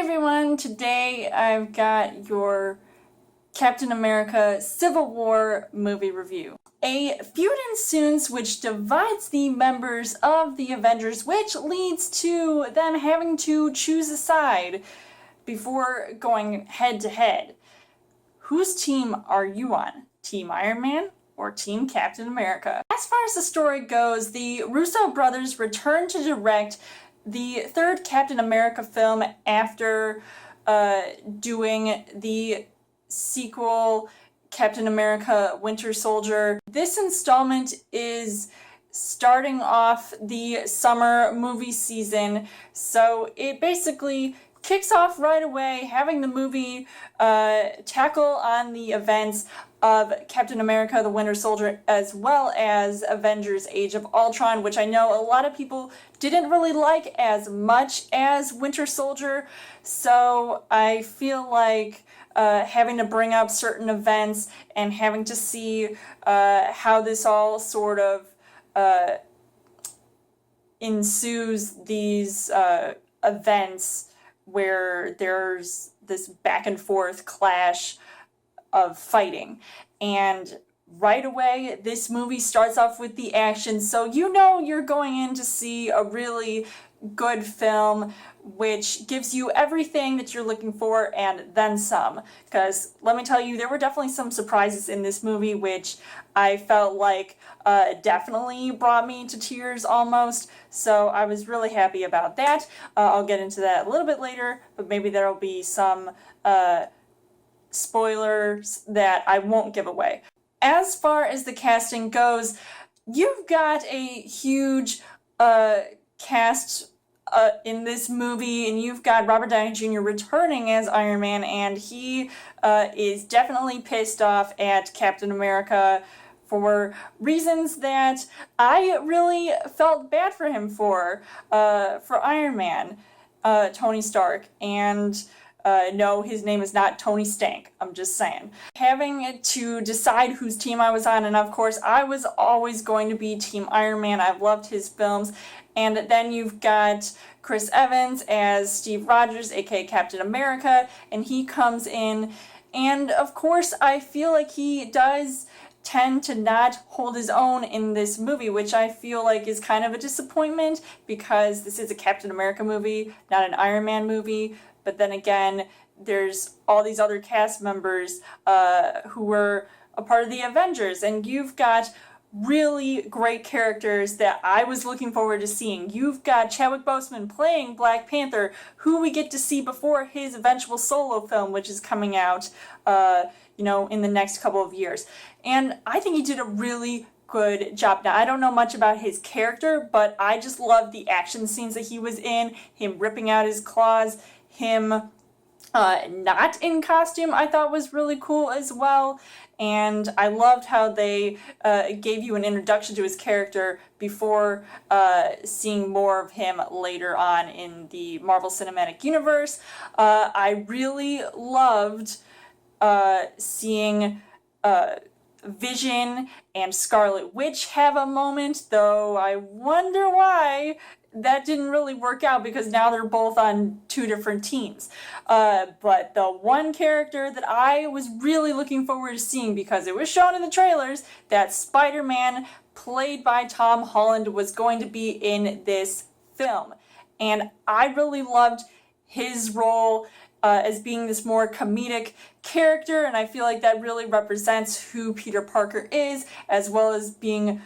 everyone, today I've got your Captain America Civil War movie review. A feud ensues which divides the members of the Avengers, which leads to them having to choose a side before going head to head. Whose team are you on? Team Iron Man or Team Captain America? As far as the story goes, the Russo brothers return to direct the third Captain America film after doing the sequel, Captain America Winter Soldier. This installment is starting off the summer movie season, so it basically kicks off right away, having the movie tackle on the events of Captain America the Winter Soldier as well as Avengers Age of Ultron, which I know a lot of people didn't really like as much as Winter Soldier, so I feel like having to bring up certain events and having to see how this all sort of ensues these events where there's this back and forth clash of fighting. And right away, this movie starts off with the action, so you know you're going in to see a really good film which gives you everything that you're looking for and then some. Because let me tell you, there were definitely some surprises in this movie which I felt like definitely brought me to tears almost, so I was really happy about that. I'll get into that a little bit later, but maybe there'll be some spoilers that I won't give away. As far as the casting goes, you've got a huge cast in this movie, and you've got Robert Downey Jr. returning as Iron Man, and he is definitely pissed off at Captain America for reasons that I really felt bad for him for Iron Man, Tony Stark, and no, his name is not Tony Stank, I'm just saying. Having to decide whose team I was on, and of course I was always going to be Team Iron Man. I've loved his films. And then you've got Chris Evans as Steve Rogers, aka Captain America, and he comes in, and of course I feel like he does tend to not hold his own in this movie, which I feel like is kind of a disappointment because this is a Captain America movie, not an Iron Man movie. But then again, there's all these other cast members who were a part of the Avengers, and you've got really great characters that I was looking forward to seeing. You've got Chadwick Boseman playing Black Panther, who we get to see before his eventual solo film, which is coming out, in the next couple of years. And I think he did a really good job. Now, I don't know much about his character, but I just loved the action scenes that he was in, him ripping out his claws, him not in costume, I thought was really cool as well. And I loved how they gave you an introduction to his character before seeing more of him later on in the Marvel Cinematic Universe. I really loved seeing Vision and Scarlet Witch have a moment, though I wonder why that didn't really work out because now they're both on two different teams. But the one character that I was really looking forward to seeing, because it was shown in the trailers that Spider-Man, played by Tom Holland, was going to be in this film. And I really loved his role as being this more comedic character, and I feel like that really represents who Peter Parker is, as well as being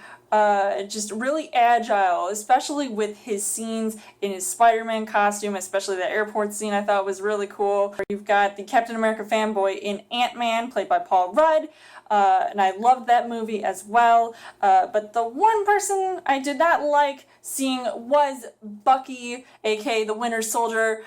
just really agile, especially with his scenes in his Spider-Man costume, especially the airport scene I thought was really cool. You've got the Captain America fanboy in Ant-Man, played by Paul Rudd, and I loved that movie as well. But the one person I did not like seeing was Bucky, aka the Winter Soldier,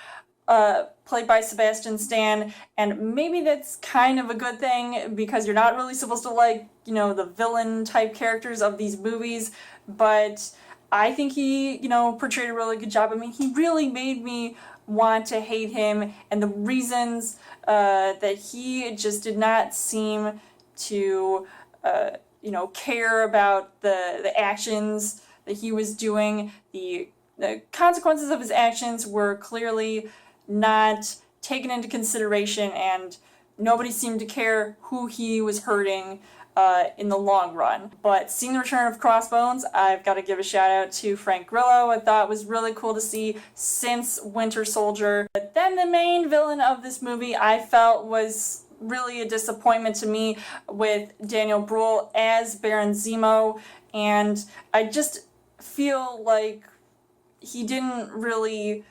played by Sebastian Stan, and maybe that's kind of a good thing because you're not really supposed to like, the villain type characters of these movies, but I think he, portrayed a really good job. I mean, he really made me want to hate him, and the reasons that he just did not seem to, care about the actions that he was doing, the consequences of his actions were clearly not taken into consideration, and nobody seemed to care who he was hurting in the long run. But seeing the return of Crossbones, I've got to give a shout out to Frank Grillo. I thought it was really cool to see since Winter Soldier. But then the main villain of this movie I felt was really a disappointment to me, with Daniel Bruhl as Baron Zemo, and I just feel like he didn't really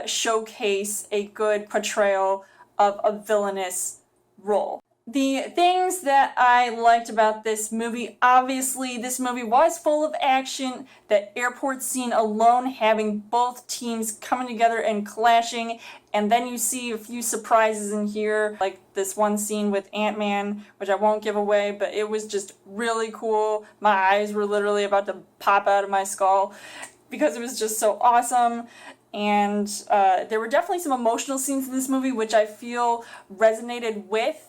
showcase a good portrayal of a villainous role. The things that I liked about this movie, obviously this movie was full of action. That airport scene alone, having both teams coming together and clashing, and then you see a few surprises in here, like this one scene with Ant-Man, which I won't give away, but it was just really cool. My eyes were literally about to pop out of my skull because it was just so awesome. And there were definitely some emotional scenes in this movie which I feel resonated with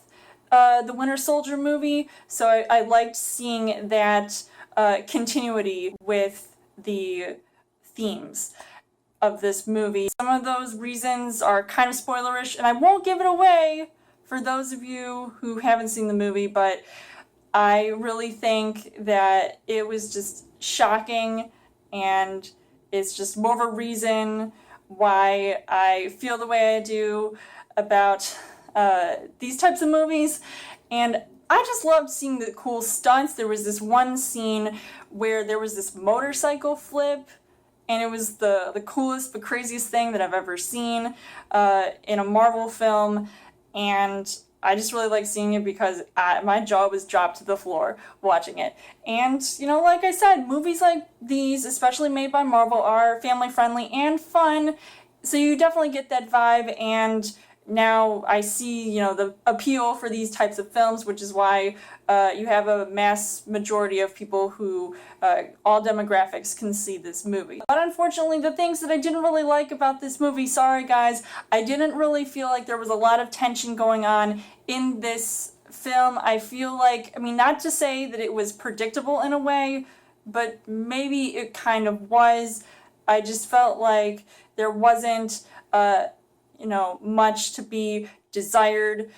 the Winter Soldier movie, so I liked seeing that continuity with the themes of this movie. Some of those reasons are kind of spoilerish, and I won't give it away for those of you who haven't seen the movie, but I really think that it was just shocking, and it's just more of a reason why I feel the way I do about these types of movies. And I just loved seeing the cool stunts. There was this one scene where there was this motorcycle flip, and it was the coolest but craziest thing that I've ever seen in a Marvel film, and I just really like seeing it because my jaw was dropped to the floor watching it. And, you know, like I said, movies like these, especially made by Marvel, are family friendly and fun, so you definitely get that vibe. And now I see, you know, the appeal for these types of films, which is why you have a mass majority of people who, all demographics, can see this movie. But unfortunately, the things that I didn't really like about this movie, sorry guys, I didn't really feel like there was a lot of tension going on in this film. I feel like, I mean, not to say that it was predictable in a way, but maybe it kind of was. I just felt like there wasn't, you know, much to be desired,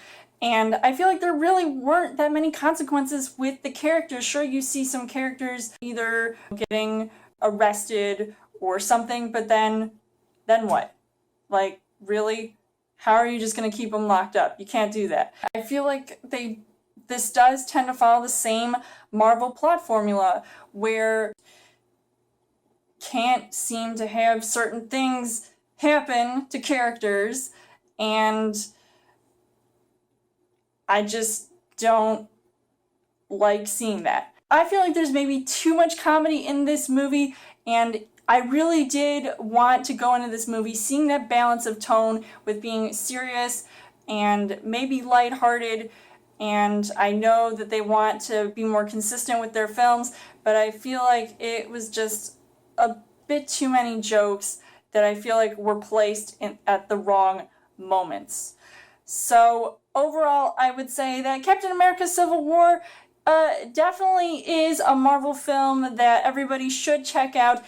and I feel like there really weren't that many consequences with the characters. Sure, you see some characters either getting arrested or something, but then what? Like, really? How are you just going to keep them locked up? You can't do that. I feel like this does tend to follow the same Marvel plot formula, where can't seem to have certain things happen to characters, and I just don't like seeing that. I feel like there's maybe too much comedy in this movie, and I really did want to go into this movie seeing that balance of tone with being serious and maybe lighthearted, and I know that they want to be more consistent with their films, but I feel like it was just a bit too many jokes that I feel like were placed at the wrong moments. So overall, I would say that Captain America Civil War definitely is a Marvel film that everybody should check out.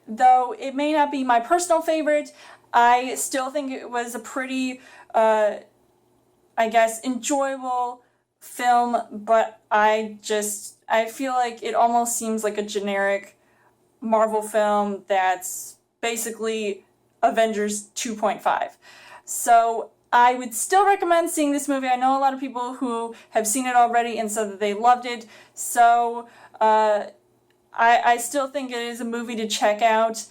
Though it may not be my personal favorite, I still think it was a pretty, I guess, enjoyable film, but I feel like it almost seems like a generic Marvel film that's basically Avengers 2.5. So I would still recommend seeing this movie. I know a lot of people who have seen it already and said that they loved it. So I still think it is a movie to check out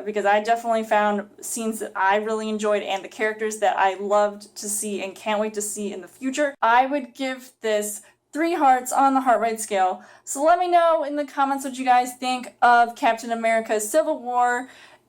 because I definitely found scenes that I really enjoyed and the characters that I loved to see and can't wait to see in the future. I would give this 3 hearts on the heart rate scale. So let me know in the comments what you guys think of Captain America Civil War,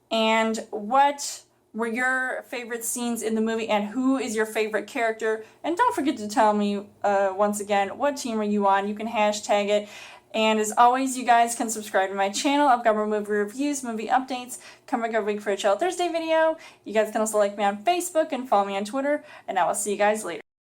and what were your favorite scenes in the movie, and who is your favorite character. And don't forget to tell me once again, what team are you on? You can hashtag it. And as always, you guys can subscribe to my channel. I've got more movie reviews, movie updates, come back every week for a Chill Thursday video. You guys can also like me on Facebook and follow me on Twitter, and I will see you guys later.